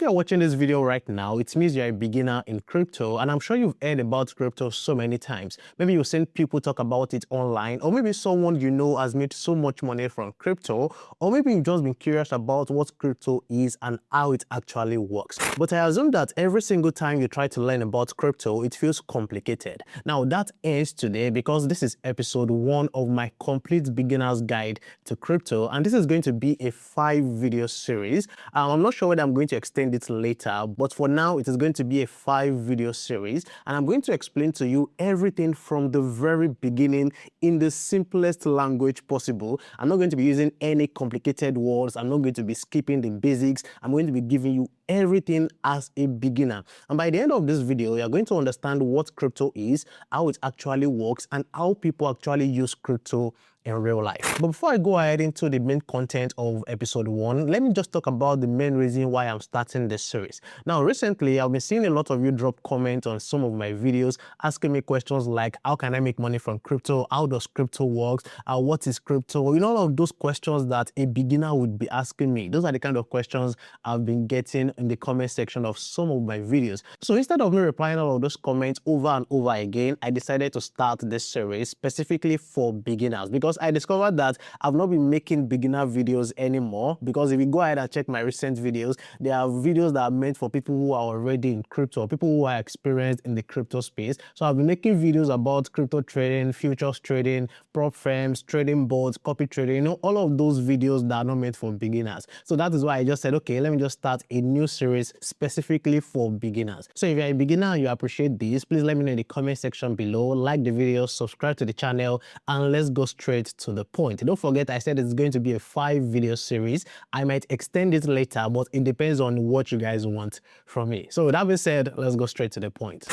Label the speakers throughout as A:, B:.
A: you're watching this video right now, it means you're a beginner in crypto, and I'm sure you've heard about crypto so many times. Maybe you've seen people talk about it online, or maybe someone you know has made so much money from crypto, or maybe you've just been curious about what crypto is and how it actually works. But I assume that every single time you try to learn about crypto, it feels complicated. Now that ends today because this is episode 1 of my complete beginner's guide to crypto, and this is going to be a 5-video series. I'm not sure whether I'm going to extend it later, but for now it is going to be a 5-video series, and I'm going to explain to you everything from the very beginning in the simplest language possible. I'm not going to be using any complicated words. I'm not going to be skipping the basics. I'm going to be giving you everything as a beginner. And by the end of this video, you're going to understand what crypto is, how it actually works, and how people actually use crypto in real life. But before I go ahead into the main content of episode 1, let me just talk about the main reason why I'm starting this series. Now, recently, I've been seeing a lot of you drop comments on some of my videos asking me questions like, how can I make money from crypto? How does crypto work? What is crypto? You know, all of those questions that a beginner would be asking me. Those are the kind of questions I've been getting in the comment section of some of my videos. So instead of me replying all of those comments over and over again, I decided to start this series specifically for beginners, because I discovered that I've not been making beginner videos anymore. Because if you go ahead and check my recent videos, there are videos that are meant for people who are already in crypto, people who are experienced in the crypto space. So I've been making videos about crypto trading, futures trading, prop firms, trading boards, copy trading, you know, all of those videos that are not meant for beginners. So that is why I just said, okay, let me just start a new series specifically for beginners. So if you're a beginner and you appreciate this, please let me know in the comment section below, like the video, subscribe to the channel, and let's go straight to the point. Don't forget, I said it's going to be a 5-video series. I might extend it later, but it depends on what you guys want from me. So with that being said, let's go straight to the point.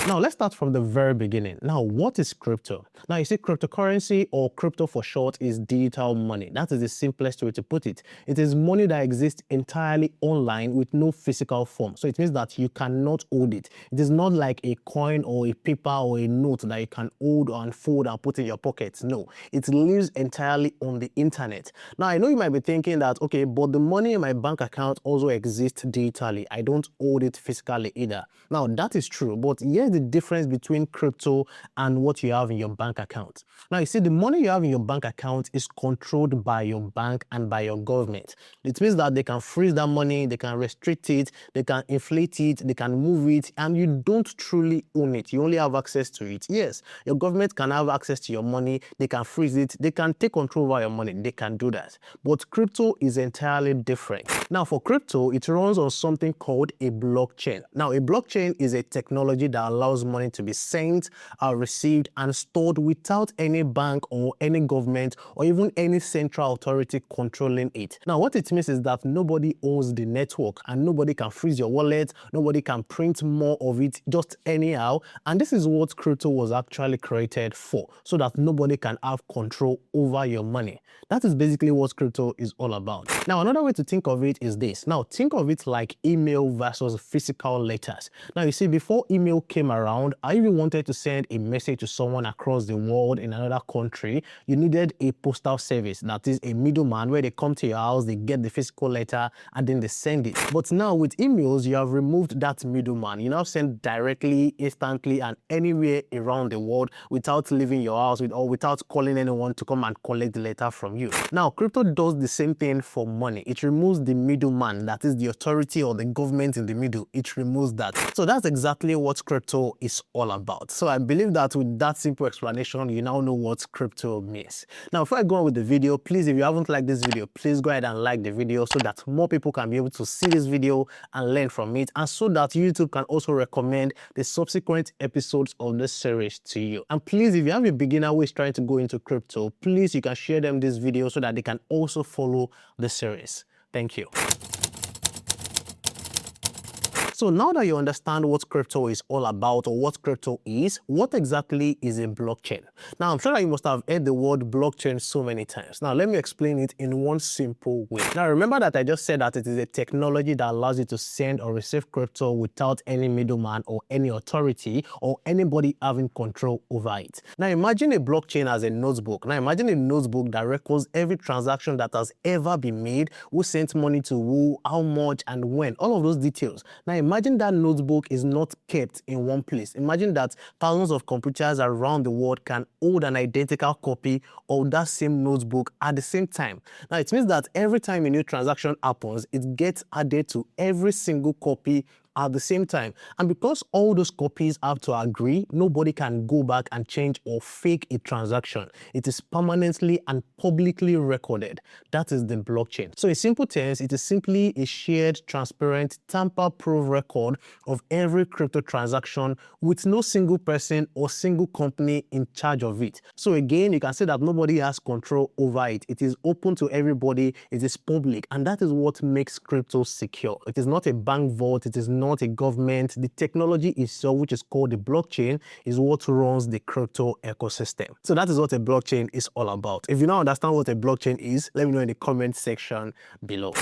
A: Now, let's start from the very beginning. Now, what is crypto? Now, you see, cryptocurrency, or crypto for short, is digital money. That is the simplest way to put it. It is money that exists entirely online with no physical form. So it means that you cannot hold it. It is not like a coin or a paper or a note that you can hold and fold and put in your pockets. No, it lives entirely on the internet. Now, I know you might be thinking that, okay, but the money in my bank account also exists digitally. I don't hold it physically either. Now, that is true, but here's the difference between crypto and what you have in your bank account. Now, you see, the money you have in your bank account is controlled by your bank and by your government. It means that they can freeze that money, they can restrict it, they can inflate it, they can move it, and you don't truly own it. You only have access to it. Yes, your government can have access to your money, they can freeze it, they can take control over your money, they can do that. But crypto is entirely different. Now, for crypto, it runs on something called a blockchain. Now, a blockchain is a technology that allows money to be sent, received, and stored without any bank or any government or even any central authority controlling it. Now, what it means is that nobody owns the network and nobody can freeze your wallet, nobody can print more of it just anyhow. And this is what crypto was actually created for, so that nobody can have control over your money. That is basically what crypto is all about. Now, another way to think of it is this. Now, think of it like email versus physical letters. Now, you see, before email came around, I even wanted to send a message to someone across the world in another country, you needed a postal service, that is a middleman, where they come to your house, they get the physical letter, and then they send it. But now with emails, you have removed that middleman. You now send directly, instantly, and anywhere around the world without leaving your house or without calling anyone to come and collect the letter from you. Now, crypto does the same thing for money. It removes the middleman, that is the authority or the government in the middle. It removes that. So that's exactly what crypto is all about. So I believe that with that simple explanation, you now know what crypto means. Now, before I go on with the video, please, if you haven't liked this video, please go ahead and like the video so that more people can be able to see this video and learn from it, and so that YouTube can also recommend the subsequent episodes of this series to you. And please, if you have a beginner who is trying to go into crypto, please, you can share them this video so that they can also follow the series. Thank you. So now that you understand what crypto is all about or what crypto is, what exactly is a blockchain? Now, I'm sure that you must have heard the word blockchain so many times. Now, let me explain it in one simple way. Now, remember that I just said that it is a technology that allows you to send or receive crypto without any middleman or any authority or anybody having control over it. Now, imagine a blockchain as a notebook. Now, imagine a notebook that records every transaction that has ever been made, who sent money to who, how much, and when, all of those details. Now, imagine that notebook is not kept in one place. Imagine that thousands of computers around the world can hold an identical copy of that same notebook at the same time. Now, it means that every time a new transaction happens, it gets added to every single copy at the same time. And because all those copies have to agree, nobody can go back and change or fake a transaction. It is permanently and publicly recorded. That is the blockchain. So in simple terms, it is simply a shared, transparent, tamper-proof record of every crypto transaction with no single person or single company in charge of it. So again, you can say that nobody has control over it. It is open to everybody. It is public. And that is what makes crypto secure. It is not a bank vault. It is not a government. The technology itself, which is called the blockchain, is what runs the crypto ecosystem. So that is what a blockchain is all about. If you now understand what a blockchain is, let me know in the comment section below.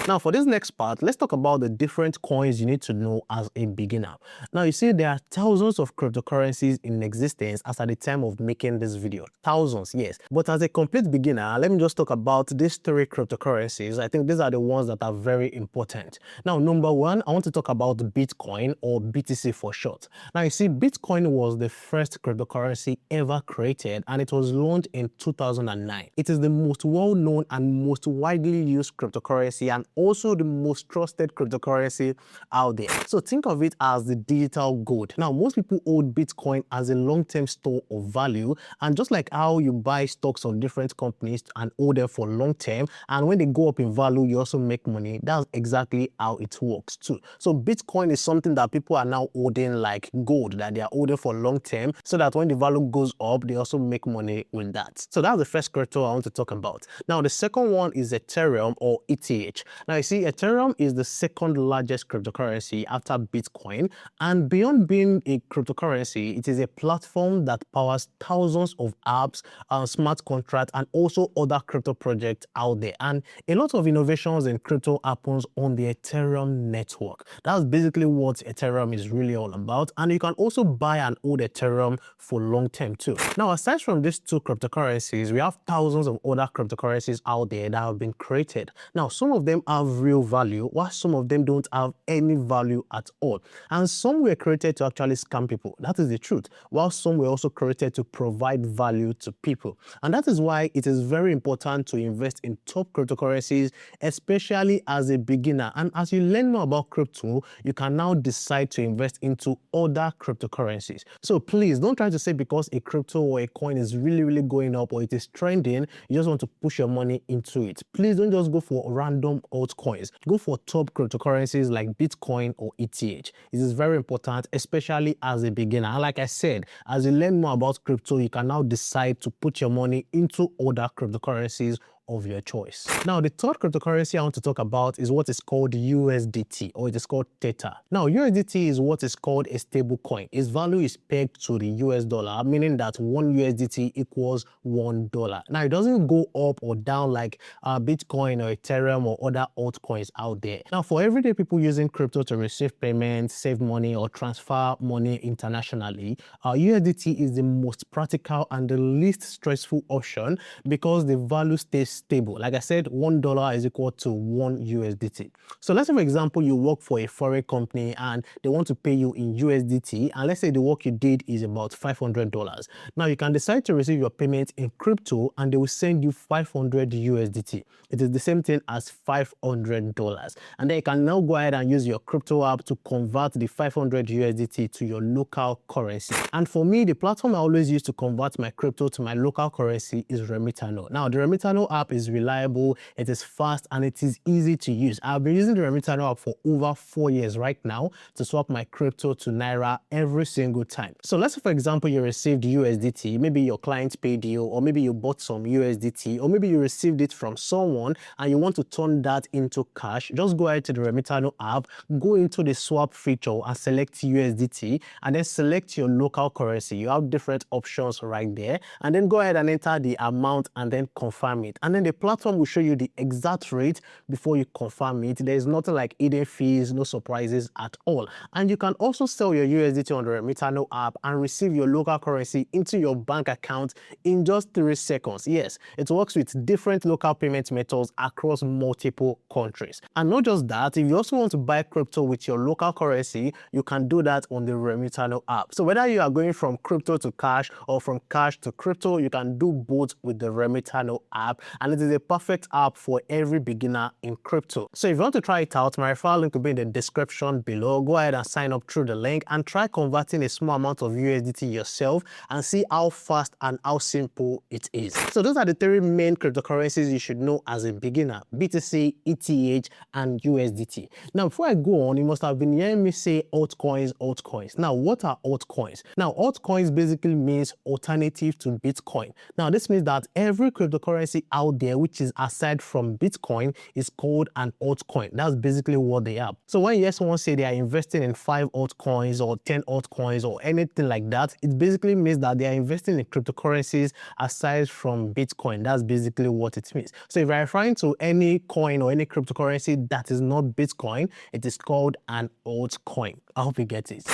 A: Now, for this next part, let's talk about the different coins you need to know as a beginner. Now, you see there are thousands of cryptocurrencies in existence as at the time of making this video. Thousands, yes. But as a complete beginner, let me just talk about these three cryptocurrencies. I think these are the ones that are very important. Now, number one, I want to talk about Bitcoin, or BTC for short. Now, you see, Bitcoin was the first cryptocurrency ever created, and it was launched in 2009. It is the most well-known and most widely used cryptocurrency, and also the most trusted cryptocurrency out there. So think of it as the digital gold. Now, most people hold Bitcoin as a long-term store of value, and just like how you buy stocks of different companies and hold them for long term, and when they go up in value, you also make money. That's exactly how it works too. So Bitcoin is something that people are now holding like gold, that they are holding for long term, so that when the value goes up, they also make money with that. So that's the first crypto I want to talk about. Now, the second one is Ethereum, or ETH. Now, you see, Ethereum is the second largest cryptocurrency after Bitcoin, and beyond being a cryptocurrency, it is a platform that powers thousands of apps, smart contracts, and also other crypto projects out there. And a lot of innovations in crypto happens on the Ethereum network. That's basically what Ethereum is really all about, and you can also buy and hold Ethereum for long term too. Now, aside from these two cryptocurrencies, we have thousands of other cryptocurrencies out there that have been created. Now, some of them have real value, while some of them don't have any value at all. And some were created to actually scam people. That is the truth. While some were also created to provide value to people. And that is why it is very important to invest in top cryptocurrencies, especially as a beginner. And as you learn more about crypto, you can now decide to invest into other cryptocurrencies. So please don't try to say because a crypto or a coin is really going up or it is trending, you just want to push your money into it. Please don't just go for random altcoins. Go for top cryptocurrencies like Bitcoin or ETH. It is very important, especially as a beginner. And like I said, as you learn more about crypto, you can now decide to put your money into other cryptocurrencies of your choice. Now, the third cryptocurrency I want to talk about is what is called USDT, or it is called Theta. Now, USDT is what is called a stable coin. Its value is pegged to the US dollar, meaning that one USDT equals $1. Now, it doesn't go up or down like Bitcoin or Ethereum or other altcoins out there. Now, for everyday people using crypto to receive payments, save money, or transfer money internationally, USDT is the most practical and the least stressful option because the value stays stable. Like I said, $1 is equal to 1 USDT. So let's say, for example, you work for a foreign company and they want to pay you in USDT, and let's say the work you did is about $500. Now, you can decide to receive your payment in crypto and they will send you 500 USDT. It is the same thing as $500. And then you can now go ahead and use your crypto app to convert the 500 USDT to your local currency. And for me, the platform I always use to convert my crypto to my local currency is Remitano. Now, the Remitano app app is reliable, it is fast, and it is easy to use. I've been using the Remitano app for over 4 years right now to swap my crypto to Naira every single time. So let's say, for example, you received USDT, maybe your client paid you, or maybe you bought some USDT, or maybe you received it from someone and you want to turn that into cash. Just go ahead to the Remitano app, go into the swap feature and select USDT, and then select your local currency. You have different options right there, and then go ahead and enter the amount and then confirm it. And then the platform will show you the exact rate before you confirm it. There is nothing like hidden fees, no surprises at all. And you can also sell your USDT on the Remitano app and receive your local currency into your bank account in just 3 seconds. Yes, it works with different local payment methods across multiple countries. And not just that, if you also want to buy crypto with your local currency, you can do that on the Remitano app. So whether you are going from crypto to cash or from cash to crypto, you can do both with the Remitano app, and it is a perfect app for every beginner in crypto. So if you want to try it out, my referral link will be in the description below. Go ahead and sign up through the link and try converting a small amount of USDT yourself and see how fast and how simple it is. So those are the 3 main cryptocurrencies you should know as a beginner: BTC, ETH, and USDT. Now, before I go on, you must have been hearing me say altcoins. Now, what are altcoins? Now, altcoins basically means alternative to Bitcoin. Now, this means that every cryptocurrency out there which is aside from Bitcoin is called an altcoin. That's basically what they are. So when you hear someone say they are investing in 5 altcoins or 10 altcoins or anything like that, it basically means that they are investing in cryptocurrencies aside from Bitcoin. That's basically what it means. So if you're referring to any coin or any cryptocurrency that is not Bitcoin, it is called an altcoin. I hope you get it.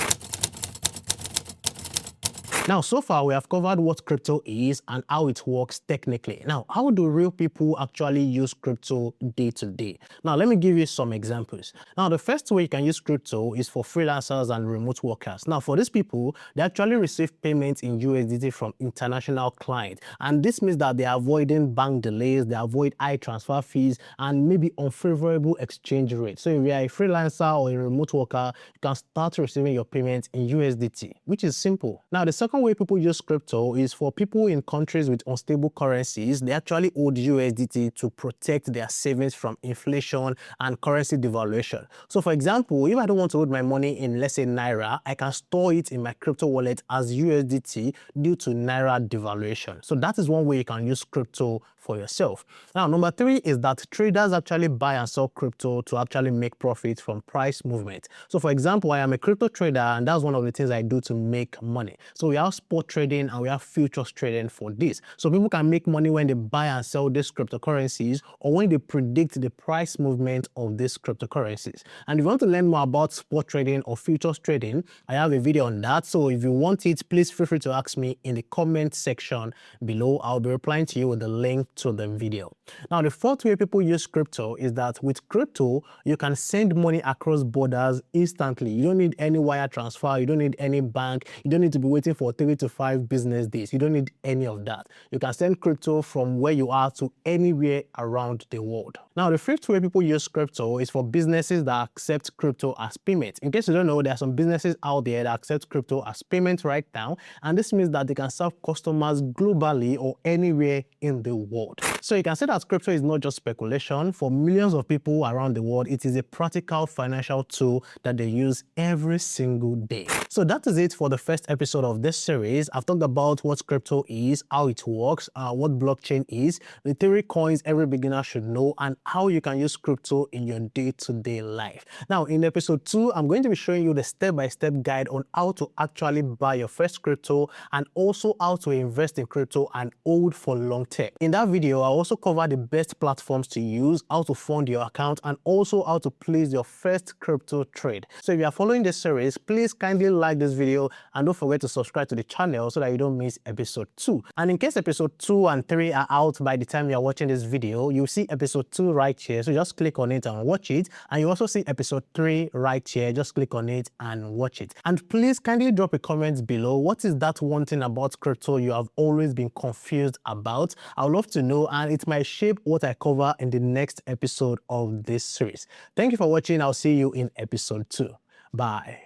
A: Now, so far we have covered what crypto is and how it works technically. Now, how do real people actually use crypto day to day? Now, let me give you some examples. Now, the first way you can use crypto is for freelancers and remote workers. Now, for these people, they actually receive payments in USDT from international clients. And this means that they are avoiding bank delays, they avoid high transfer fees, and maybe unfavorable exchange rates. So if you are a freelancer or a remote worker, you can start receiving your payments in USDT, which is simple. Now, the second way people use crypto is for people in countries with unstable currencies. They actually hold USDT to protect their savings from inflation and currency devaluation. So for example, if I don't want to hold my money in, let's say, Naira, I can store it in my crypto wallet as USDT due to Naira devaluation. So that is one way you can use crypto for yourself. Now, number 3 is that traders actually buy and sell crypto to actually make profit from price movement. So for example, I am a crypto trader, and that's one of the things I do to make money. So we have spot trading and we have futures trading for this. So people can make money when they buy and sell these cryptocurrencies or when they predict the price movement of these cryptocurrencies. And if you want to learn more about spot trading or futures trading, I have a video on that. So if you want it, please feel free to ask me in the comment section below. I'll be replying to you with the link to the video. Now, the 4th way people use crypto is that with crypto, you can send money across borders instantly. You don't need any wire transfer. You don't need any bank. You don't need to be waiting for 3 to 5 business days. You don't need any of that. You can send crypto from where you are to anywhere around the world. Now, the 5th way people use crypto is for businesses that accept crypto as payment. In case you don't know, there are some businesses out there that accept crypto as payment right now, and this means that they can serve customers globally or anywhere in the world. So you can say that crypto is not just speculation. For millions of people around the world, it is a practical financial tool that they use every single day. So that is it for the first episode of this series. I've talked about what crypto is, how it works, what blockchain is, the 3 coins every beginner should know, and how you can use crypto in your day-to-day life. Now, in episode 2, I'm going to be showing you the step-by-step guide on how to actually buy your first crypto and also how to invest in crypto and hold for long term. In that video, I'll also cover the best platforms to use, how to fund your account, and also how to place your first crypto trade. So if you are following this series, please kindly like this video and don't forget to subscribe to the channel so that you don't miss episode 2. And in case episode 2 and 3 are out by the time you are watching this video, you'll see episode 2 right here. So just click on it and watch it. And you also see episode 3 right here. Just click on it and watch it. And please kindly drop a comment below. What is that one thing about crypto you have always been confused about? I would love to know, and it might shape what I cover in the next episode of this series. Thank you for watching. I'll see you in episode 2. Bye.